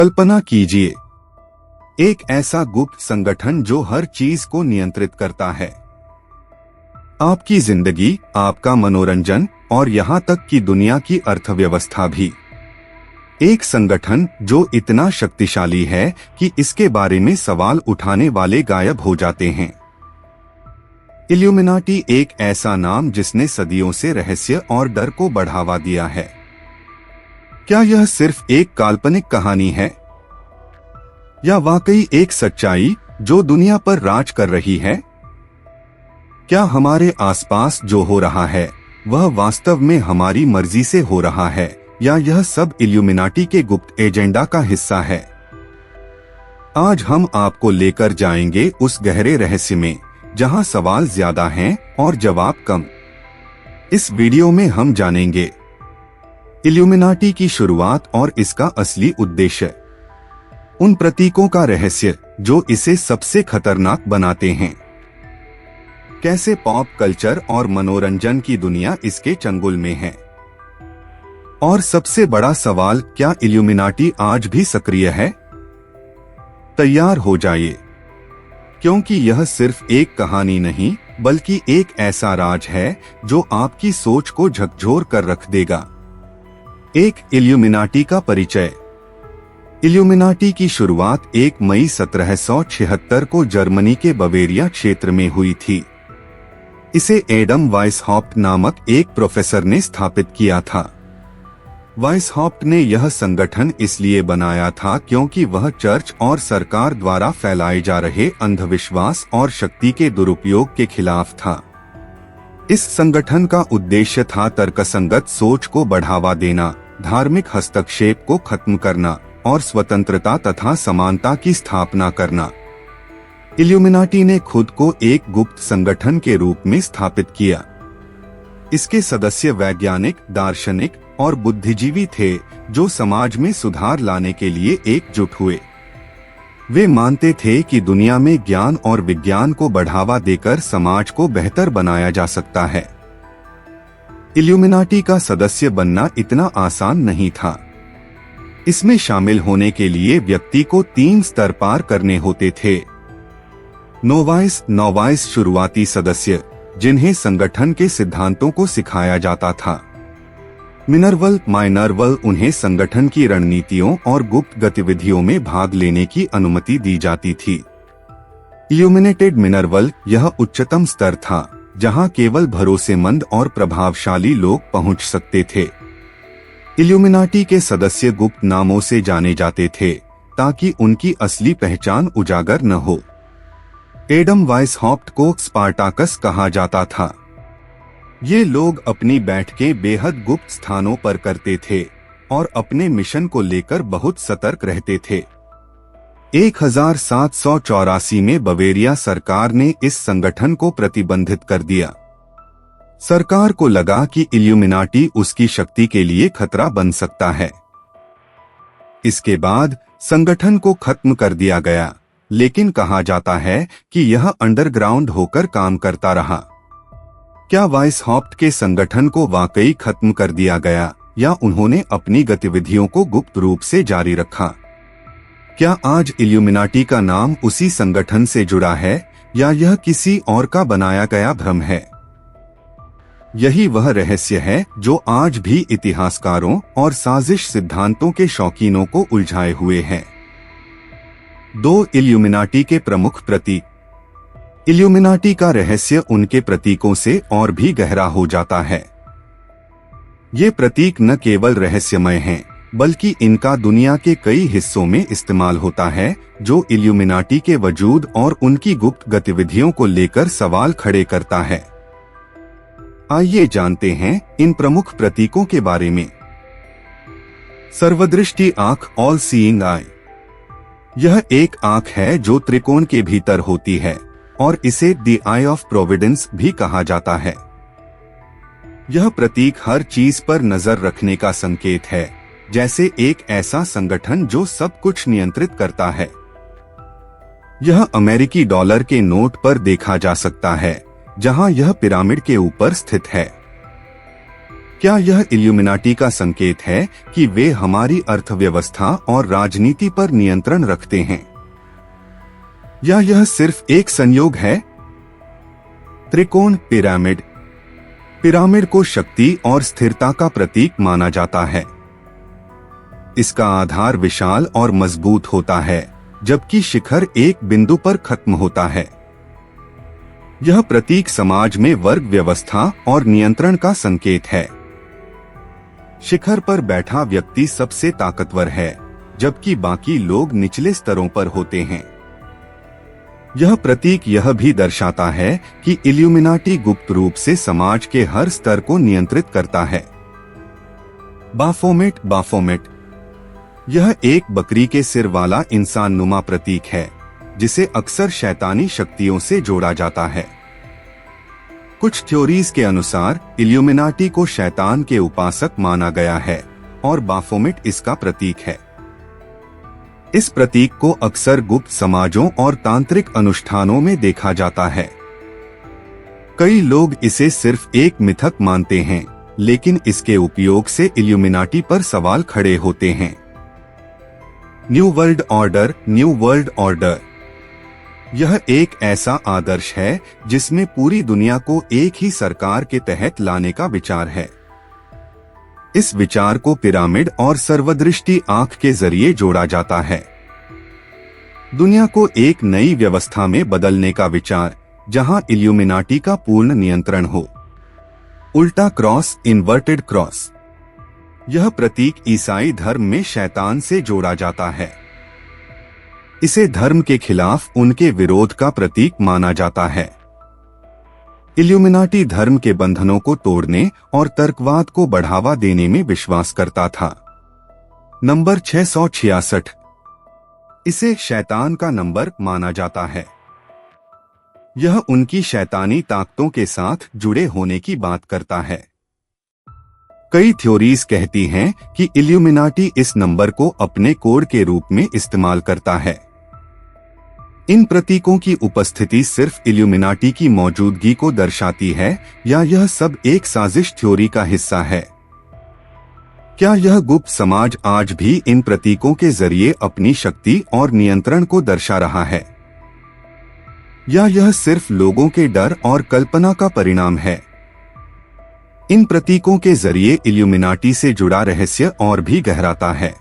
कल्पना कीजिए, एक ऐसा गुप्त संगठन जो हर चीज को नियंत्रित करता है। आपकी जिंदगी, आपका मनोरंजन और यहाँ तक कि दुनिया की अर्थव्यवस्था भी। एक संगठन जो इतना शक्तिशाली है कि इसके बारे में सवाल उठाने वाले गायब हो जाते हैं। इल्यूमिनाटी एक ऐसा नाम जिसने सदियों से रहस्य और डर को बढ़ावा दिया है। क्या यह सिर्फ एक काल्पनिक कहानी है या वाकई एक सच्चाई जो दुनिया पर राज कर रही है? क्या हमारे आसपास जो हो रहा है वह वास्तव में हमारी मर्जी से हो रहा है या यह सब इल्यूमिनाटी के गुप्त एजेंडा का हिस्सा है? आज हम आपको लेकर जाएंगे उस गहरे रहस्य में जहां सवाल ज्यादा हैं और जवाब कम। इस वीडियो में हम जानेंगे इल्यूमिनाटी की शुरुआत और इसका असली उद्देश्य, उन प्रतीकों का रहस्य जो इसे सबसे खतरनाक बनाते हैं, कैसे पॉप कल्चर और मनोरंजन की दुनिया इसके चंगुल में है, और सबसे बड़ा सवाल, क्या इल्यूमिनाटी आज भी सक्रिय है? तैयार हो जाइए, क्योंकि यह सिर्फ एक कहानी नहीं बल्कि एक ऐसा राज है जो आपकी सोच को झकझोर कर रख देगा। एक इल्यूमिनाटी का परिचय। इल्यूमिनाटी की शुरुआत 1 मई 1776 को जर्मनी के बवेरिया क्षेत्र में हुई थी। इसे एडम वाइसहॉफ्ट नामक एक प्रोफेसर ने स्थापित किया था। वाइसहॉफ्ट ने यह संगठन इसलिए बनाया था क्योंकि वह चर्च और सरकार द्वारा फैलाए जा रहे अंधविश्वास और शक्ति के दुरुपयोग के खिलाफ था। इस संगठन का उद्देश्य था तर्कसंगत सोच को बढ़ावा देना, धार्मिक हस्तक्षेप को खत्म करना और स्वतंत्रता तथा समानता की स्थापना करना। इल्यूमिनाटी ने खुद को एक गुप्त संगठन के रूप में स्थापित किया। इसके सदस्य वैज्ञानिक, दार्शनिक और बुद्धिजीवी थे जो समाज में सुधार लाने के लिए एकजुट हुए। वे मानते थे कि दुनिया में ज्ञान और विज्ञान को बढ़ावा देकर समाज को बेहतर बनाया जा सकता है। इल्यूमिनाटी का सदस्य बनना इतना आसान नहीं था। इसमें शामिल होने के लिए व्यक्ति को 3 स्तर पार करने होते थे। नोवाइस शुरुआती सदस्य, जिन्हें संगठन के सिद्धांतों को सिखाया जाता था। माइनरवल, उन्हें संगठन की रणनीतियों और गुप्त गतिविधियों में भाग लेने की अनुमति दी जाती थी। इल्यूमिनेटेड मिनरवल, यह उच्चतम स्तर था जहां केवल भरोसेमंद और प्रभावशाली लोग पहुंच सकते थे। इल्यूमिनाटी के सदस्य गुप्त नामों से जाने जाते थे ताकि उनकी असली पहचान उजागर न हो। एडम वाइसहॉफ्ट को स्पार्टाकस कहा जाता था। ये लोग अपनी बैठकें बेहद गुप्त स्थानों पर करते थे और अपने मिशन को लेकर बहुत सतर्क रहते थे। 1784 में बवेरिया सरकार ने इस संगठन को प्रतिबंधित कर दिया। सरकार को लगा कि इल्यूमिनाटी उसकी शक्ति के लिए खतरा बन सकता है। इसके बाद संगठन को खत्म कर दिया गया, लेकिन कहा जाता है कि यह अंडरग्राउंड होकर काम करता रहा। क्या वाइसहॉफ्ट के संगठन को वाकई खत्म कर दिया गया या उन्होंने अपनी गतिविधियों को गुप्त रूप से जारी रखा? क्या आज इल्यूमिनाटी का नाम उसी संगठन से जुड़ा है या यह किसी और का बनाया गया भ्रम है? यही वह रहस्य है जो आज भी इतिहासकारों और साजिश सिद्धांतों के शौकीनों को उलझाए हुए है। 2 इल्यूमिनाटी के प्रमुख प्रतीक। इल्यूमिनाटी का रहस्य उनके प्रतीकों से और भी गहरा हो जाता है। ये प्रतीक न केवल रहस्यमय हैं, बल्कि इनका दुनिया के कई हिस्सों में इस्तेमाल होता है, जो इल्यूमिनाटी के वजूद और उनकी गुप्त गतिविधियों को लेकर सवाल खड़े करता है। आइए जानते हैं इन प्रमुख प्रतीकों के बारे में। सर्वदृष्टि आंख, ऑल सीइंग आई। यह एक आंख है जो त्रिकोण के भीतर होती है और इसे द आई ऑफ प्रोविडेंस भी कहा जाता है। यह प्रतीक हर चीज पर नजर रखने का संकेत है, जैसे एक ऐसा संगठन जो सब कुछ नियंत्रित करता है। यह अमेरिकी डॉलर के नोट पर देखा जा सकता है, जहां यह पिरामिड के ऊपर स्थित है। क्या यह इल्यूमिनाटी का संकेत है कि वे हमारी अर्थव्यवस्था और राजनीति पर नियंत्रण रखते हैं, या यह सिर्फ एक संयोग है? त्रिकोण पिरामिड। पिरामिड को शक्ति और स्थिरता का प्रतीक माना जाता है। इसका आधार विशाल और मजबूत होता है, जबकि शिखर एक बिंदु पर खत्म होता है। यह प्रतीक समाज में वर्ग व्यवस्था और नियंत्रण का संकेत है। शिखर पर बैठा व्यक्ति सबसे ताकतवर है, जबकि बाकी लोग निचले स्तरों पर होते हैं। यह प्रतीक यह भी दर्शाता है कि इल्यूमिनाटी गुप्त रूप से समाज के हर स्तर को नियंत्रित करता है। बाफोमेट। बाफोमेट यह एक बकरी के सिर वाला इंसान नुमा प्रतीक है, जिसे अक्सर शैतानी शक्तियों से जोड़ा जाता है। कुछ थ्योरीज के अनुसार इल्यूमिनाटी को शैतान के उपासक माना गया है और बाफोमेट इसका प्रतीक है। इस प्रतीक को अक्सर गुप्त समाजों और तांत्रिक अनुष्ठानों में देखा जाता है। कई लोग इसे सिर्फ एक मिथक मानते हैं, लेकिन इसके उपयोग से इल्यूमिनाटी पर सवाल खड़े होते हैं। New world order. New world order यह एक ऐसा आदर्श है जिसमें पूरी दुनिया को एक ही सरकार के तहत लाने का विचार है। इस विचार को पिरामिड और सर्वदृष्टि आंख के जरिए जोड़ा जाता है। दुनिया को एक नई व्यवस्था में बदलने का विचार, जहां इल्यूमिनाटी का पूर्ण नियंत्रण हो। उल्टा क्रॉस। इन्वर्टेड क्रॉस यह प्रतीक ईसाई धर्म में शैतान से जोड़ा जाता है। इसे धर्म के खिलाफ उनके विरोध का प्रतीक माना जाता है। इल्यूमिनाटी धर्म के बंधनों को तोड़ने और तर्कवाद को बढ़ावा देने में विश्वास करता था। नंबर 666 इसे शैतान का नंबर माना जाता है। यह उनकी शैतानी ताकतों के साथ जुड़े होने की बात करता है। कई थ्योरीज कहती हैं कि इल्यूमिनाटी इस नंबर को अपने कोड के रूप में इस्तेमाल करता है। इन प्रतीकों की उपस्थिति सिर्फ इल्यूमिनाटी की मौजूदगी को दर्शाती है, या यह सब एक साजिश थ्योरी का हिस्सा है? क्या यह गुप्त समाज आज भी इन प्रतीकों के जरिए अपनी शक्ति और नियंत्रण को दर्शा रहा है, या यह सिर्फ लोगों के डर और कल्पना का परिणाम है? इन प्रतीकों के जरिए इल्यूमिनाटी से जुड़ा रहस्य और भी गहराता है।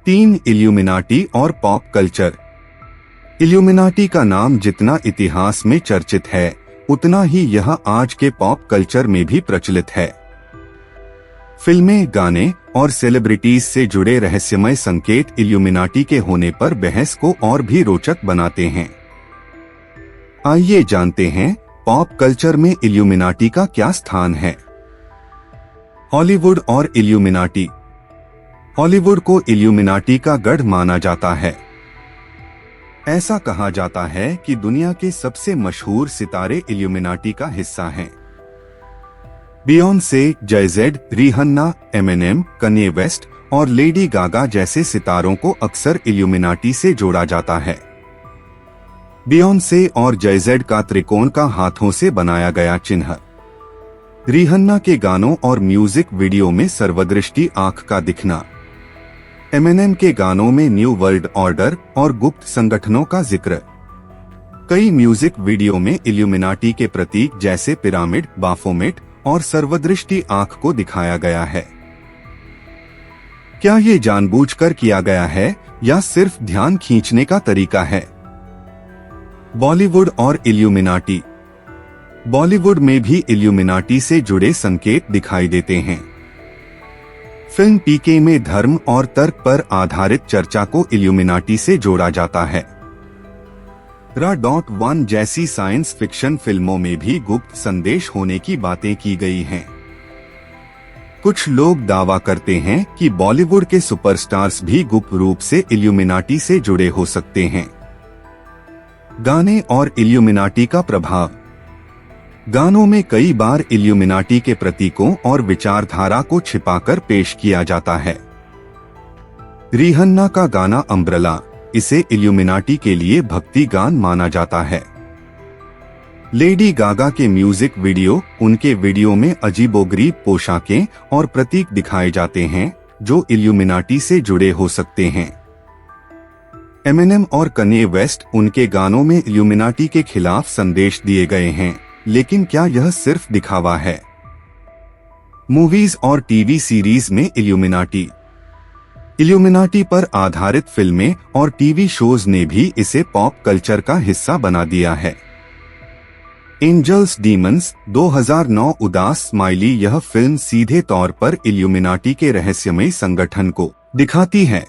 3. इल्यूमिनाटी और पॉप कल्चर। इल्यूमिनाटी का नाम जितना इतिहास में चर्चित है, उतना ही यह आज के पॉप कल्चर में भी प्रचलित है। फिल्में, गाने और सेलिब्रिटीज से जुड़े रहस्यमय संकेत इल्यूमिनाटी के होने पर बहस को और भी रोचक बनाते हैं। आइए जानते हैं पॉप कल्चर में इल्यूमिनाटी का क्या स्थान है। हॉलीवुड और इल्यूमिनाटी। हॉलीवुड को इल्यूमिनाटी का गढ़ माना जाता है। ऐसा कहा जाता है कि दुनिया के सबसे मशहूर सितारे इल्यूमिनाटी का हिस्सा हैं। बियोंसे, जय-ज़ेड, रिहन्ना, एमिनेम, कन्ये वेस्ट और लेडी गागा जैसे सितारों को अक्सर इल्यूमिनाटी से जोड़ा जाता है। बियोंसे और जय-ज़ेड का त्रिकोण का हाथों से बनाया गया चिन्ह, रिहन्ना के गानों और म्यूजिक वीडियो में सर्वदृष्टि आंख का दिखना, एमिनेम के गानों में न्यू वर्ल्ड ऑर्डर और गुप्त संगठनों का जिक्र। कई म्यूजिक वीडियो में इल्यूमिनाटी के प्रतीक जैसे पिरामिड, बाफोमेट और सर्वदृष्टि आंख को दिखाया गया है। क्या ये जानबूझकर किया गया है या सिर्फ ध्यान खींचने का तरीका है? बॉलीवुड और इल्यूमिनाटी। बॉलीवुड में भी इल्यूमिनाटी से जुड़े संकेत दिखाई देते हैं। फिल्म पीके में धर्म और तर्क पर आधारित चर्चा को इल्यूमिनाटी से जोड़ा जाता है। रा.1 जैसी साइंस फिक्शन फिल्मों में भी गुप्त संदेश होने की बातें की गई हैं। कुछ लोग दावा करते हैं कि बॉलीवुड के सुपरस्टार्स भी गुप्त रूप से इल्यूमिनाटी से जुड़े हो सकते हैं। गाने और इल्यूमिनाटी का प्रभाव। गानों में कई बार इल्यूमिनाटी के प्रतीकों और विचारधारा को छिपाकर पेश किया जाता है। रिहन्ना का गाना अम्ब्रेला, इसे इल्यूमिनाटी के लिए भक्ति गान माना जाता है। लेडी गागा के म्यूजिक वीडियो, उनके वीडियो में अजीबोगरीब पोशाकें और प्रतीक दिखाए जाते हैं जो इल्यूमिनाटी से जुड़े हो सकते हैं। एमिनेम और कन्ये वेस्ट, उनके गानों में इल्यूमिनाटी के खिलाफ संदेश दिए गए हैं, लेकिन क्या यह सिर्फ दिखावा है? मूवीज और टीवी सीरीज में इल्यूमिनाटी पर आधारित फिल्में और टीवी शोज ने भी इसे पॉप कल्चर का हिस्सा बना दिया है। एंजल्स डीमंस 2009 उदास स्माइली, यह फिल्म सीधे तौर पर इल्यूमिनाटी के रहस्यमय संगठन को दिखाती है।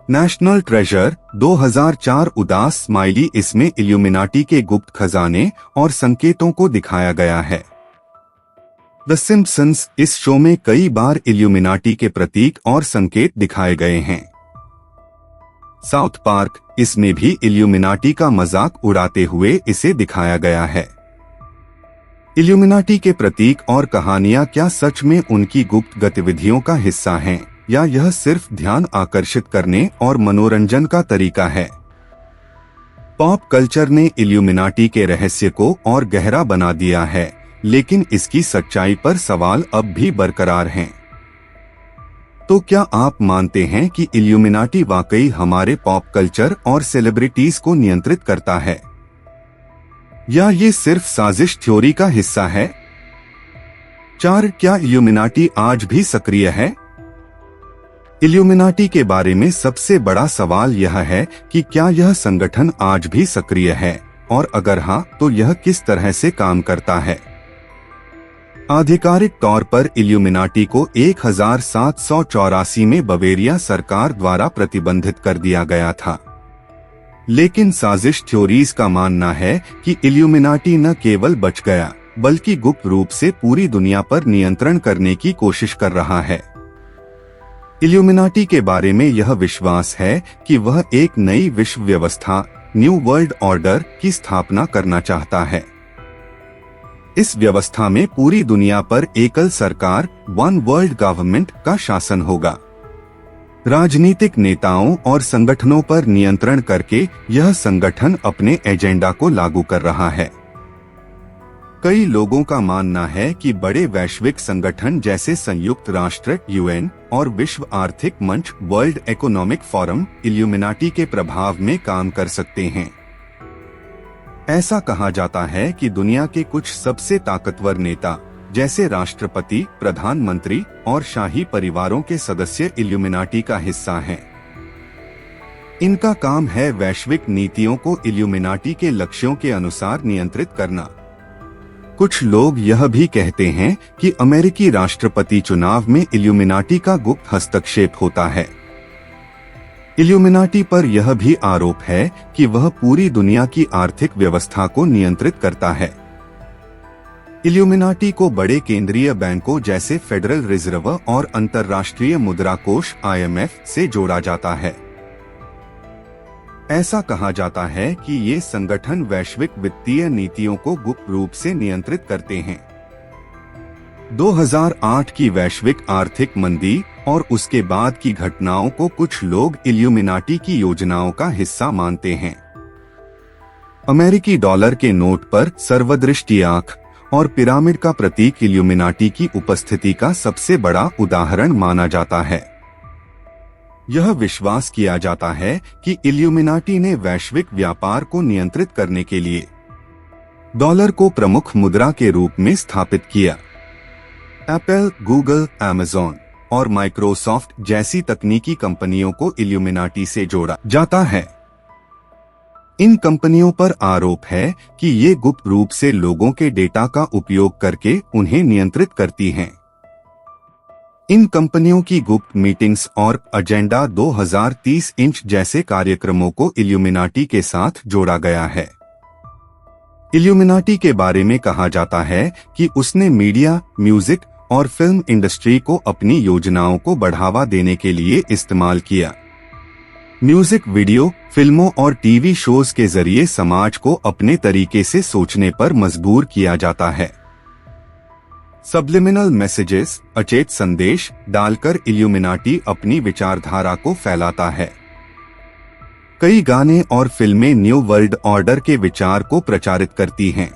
नेशनल ट्रेजर 2004 उदास स्माइली, इसमें इल्यूमिनाटी के गुप्त खजाने और संकेतों को दिखाया गया है। द सिम्पसंस, इस शो में कई बार इल्यूमिनाटी के प्रतीक और संकेत दिखाए गए हैं। साउथ पार्क, इसमें भी इल्यूमिनाटी का मजाक उड़ाते हुए इसे दिखाया गया है। इल्यूमिनाटी के प्रतीक और कहानियां क्या सच में उनकी गुप्त गतिविधियों का हिस्सा हैं, या यह सिर्फ ध्यान आकर्षित करने और मनोरंजन का तरीका है? पॉप कल्चर ने इल्यूमिनाटी के रहस्य को और गहरा बना दिया है, लेकिन इसकी सच्चाई पर सवाल अब भी बरकरार हैं। तो क्या आप मानते हैं कि इल्यूमिनाटी वाकई हमारे पॉप कल्चर और सेलिब्रिटीज को नियंत्रित करता है, या ये सिर्फ साजिश थ्योरी का हिस्सा है? 4. क्या इल्यूमिनाटी आज भी सक्रिय है? इल्यूमिनाटी के बारे में सबसे बड़ा सवाल यह है कि क्या यह संगठन आज भी सक्रिय है, और अगर हाँ, तो यह किस तरह से काम करता है? आधिकारिक तौर पर इल्यूमिनाटी को 1784 में बवेरिया सरकार द्वारा प्रतिबंधित कर दिया गया था, लेकिन साजिश थ्योरीज का मानना है कि इल्यूमिनाटी न केवल बच गया, बल्कि गुप्त रूप से पूरी दुनिया पर नियंत्रण करने की कोशिश कर रहा है। इल्यूमिनाटी के बारे में यह विश्वास है कि वह एक नई विश्व व्यवस्था, न्यू वर्ल्ड ऑर्डर की स्थापना करना चाहता है। इस व्यवस्था में पूरी दुनिया पर एकल सरकार, वन वर्ल्ड गवर्नमेंट का शासन होगा। राजनीतिक नेताओं और संगठनों पर नियंत्रण करके यह संगठन अपने एजेंडा को लागू कर रहा है। कई लोगों का मानना है कि बड़े वैश्विक संगठन जैसे संयुक्त राष्ट्र, यूएन और विश्व आर्थिक मंच, वर्ल्ड इकोनॉमिक फोरम, इल्यूमिनाटी के प्रभाव में काम कर सकते हैं। ऐसा कहा जाता है कि दुनिया के कुछ सबसे ताकतवर नेता, जैसे राष्ट्रपति, प्रधानमंत्री और शाही परिवारों के सदस्य इल्यूमिनाटी का हिस्सा हैं। इनका काम है वैश्विक नीतियों को इल्यूमिनाटी के लक्ष्यों के अनुसार नियंत्रित करना। कुछ लोग यह भी कहते हैं कि अमेरिकी राष्ट्रपति चुनाव में इल्यूमिनाटी का गुप्त हस्तक्षेप होता है। इल्यूमिनाटी पर यह भी आरोप है कि वह पूरी दुनिया की आर्थिक व्यवस्था को नियंत्रित करता है। इल्यूमिनाटी को बड़े केंद्रीय बैंकों जैसे फेडरल रिजर्व और अंतर्राष्ट्रीय मुद्रा कोष (IMF) से जोड़ा जाता है। ऐसा कहा जाता है कि ये संगठन वैश्विक वित्तीय नीतियों को गुप्त रूप से नियंत्रित करते हैं। 2008 की वैश्विक आर्थिक मंदी और उसके बाद की घटनाओं को कुछ लोग इल्यूमिनाटी की योजनाओं का हिस्सा मानते हैं। अमेरिकी डॉलर के नोट पर सर्वदृष्टि आंख और पिरामिड का प्रतीक इल्यूमिनाटी की उपस्थिति का सबसे बड़ा उदाहरण माना जाता है। यह विश्वास किया जाता है कि इल्यूमिनाटी ने वैश्विक व्यापार को नियंत्रित करने के लिए डॉलर को प्रमुख मुद्रा के रूप में स्थापित किया। एप्पल, गूगल, अमेज़न और माइक्रोसॉफ्ट जैसी तकनीकी कंपनियों को इल्यूमिनाटी से जोड़ा जाता है। इन कंपनियों पर आरोप है कि ये गुप्त रूप से लोगों के डेटा का उपयोग करके उन्हें नियंत्रित करती हैं। इन कंपनियों की गुप्त मीटिंग्स और एजेंडा 2030 इंच जैसे कार्यक्रमों को इल्यूमिनाटी के साथ जोड़ा गया है। इल्यूमिनाटी के बारे में कहा जाता है कि उसने मीडिया, म्यूजिक और फिल्म इंडस्ट्री को अपनी योजनाओं को बढ़ावा देने के लिए इस्तेमाल किया। म्यूजिक वीडियो, फिल्मों और टीवी शोज के जरिए समाज को अपने तरीके से सोचने पर मजबूर किया जाता है। सबलिमिनल मैसेजेस, अचेत संदेश डालकर इल्यूमिनाटी अपनी विचारधारा को फैलाता है। कई गाने और फिल्में न्यू वर्ल्ड ऑर्डर के विचार को प्रचारित करती हैं।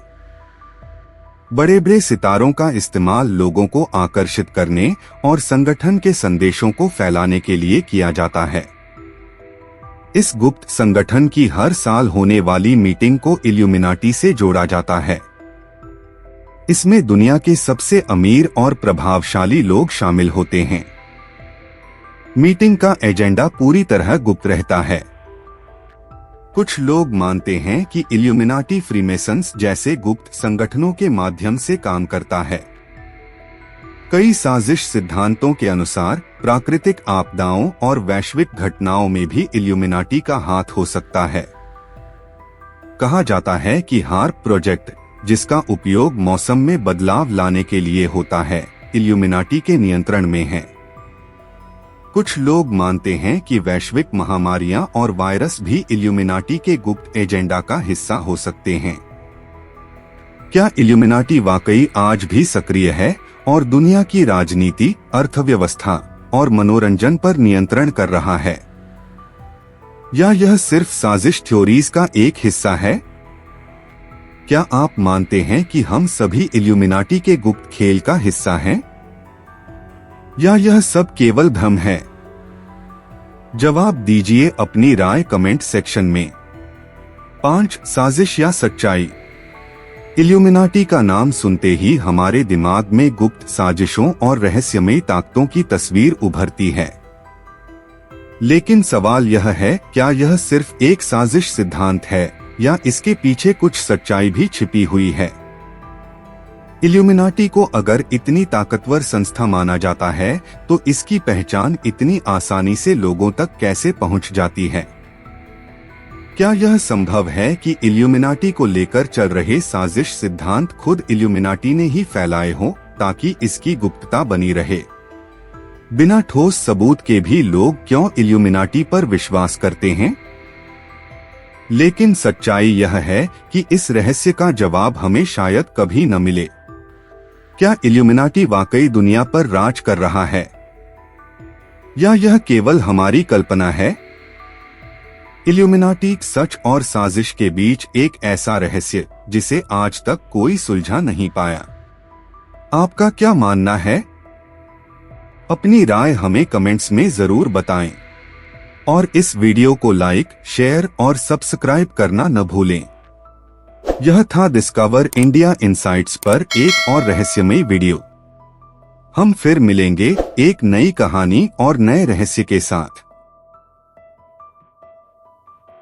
बड़े बड़े सितारों का इस्तेमाल लोगों को आकर्षित करने और संगठन के संदेशों को फैलाने के लिए किया जाता है। इस गुप्त संगठन की हर साल होने वाली मीटिंग को इल्यूमिनाटी से जोड़ा जाता है। इसमें दुनिया के सबसे अमीर और प्रभावशाली लोग शामिल होते हैं। मीटिंग का एजेंडा पूरी तरह गुप्त रहता है। कुछ लोग मानते हैं कि इल्यूमिनाटी फ्रीमेसन्स जैसे गुप्त संगठनों के माध्यम से काम करता है। कई साजिश सिद्धांतों के अनुसार प्राकृतिक आपदाओं और वैश्विक घटनाओं में भी इल्यूमिनाटी का हाथ हो सकता है। कहा जाता है कि हार्प प्रोजेक्ट, जिसका उपयोग मौसम में बदलाव लाने के लिए होता है, इल्यूमिनाटी के नियंत्रण में है। कुछ लोग मानते हैं कि वैश्विक महामारियां और वायरस भी इल्यूमिनाटी के गुप्त एजेंडा का हिस्सा हो सकते हैं। क्या इल्यूमिनाटी वाकई आज भी सक्रिय है और दुनिया की राजनीति, अर्थव्यवस्था और मनोरंजन पर नियंत्रण कर रहा है, या यह सिर्फ साजिश थ्योरीज का एक हिस्सा है? क्या आप मानते हैं कि हम सभी इल्यूमिनाटी के गुप्त खेल का हिस्सा हैं? या यह सब केवल भ्रम है? जवाब दीजिए अपनी राय कमेंट सेक्शन में। 5. साजिश या सच्चाई। इल्यूमिनाटी का नाम सुनते ही हमारे दिमाग में गुप्त साजिशों और रहस्यमयी ताकतों की तस्वीर उभरती है। लेकिन सवाल यह है, क्या यह सिर्फ एक साजिश सिद्धांत है या इसके पीछे कुछ सच्चाई भी छिपी हुई है? इल्यूमिनाटी को अगर इतनी ताकतवर संस्था माना जाता है तो इसकी पहचान इतनी आसानी से लोगों तक कैसे पहुंच जाती है? क्या यह संभव है कि इल्यूमिनाटी को लेकर चल रहे साजिश सिद्धांत खुद इल्यूमिनाटी ने ही फैलाए हों ताकि इसकी गुप्तता बनी रहे? बिना ठोस सबूत के भी लोग क्यों इल्यूमिनाटी पर विश्वास करते हैं? लेकिन सच्चाई यह है कि इस रहस्य का जवाब हमें शायद कभी न मिले। क्या इल्यूमिनाटी वाकई दुनिया पर राज कर रहा है, या यह केवल हमारी कल्पना है? इल्यूमिनाटी सच और साजिश के बीच एक ऐसा रहस्य जिसे आज तक कोई सुलझा नहीं पाया। आपका क्या मानना है? अपनी राय हमें कमेंट्स में जरूर बताएं और इस वीडियो को लाइक, शेयर और सब्सक्राइब करना न भूलें। यह था डिस्कवर इंडिया इनसाइट्स पर एक और रहस्यमयी वीडियो। हम फिर मिलेंगे एक नई कहानी और नए रहस्य के साथ।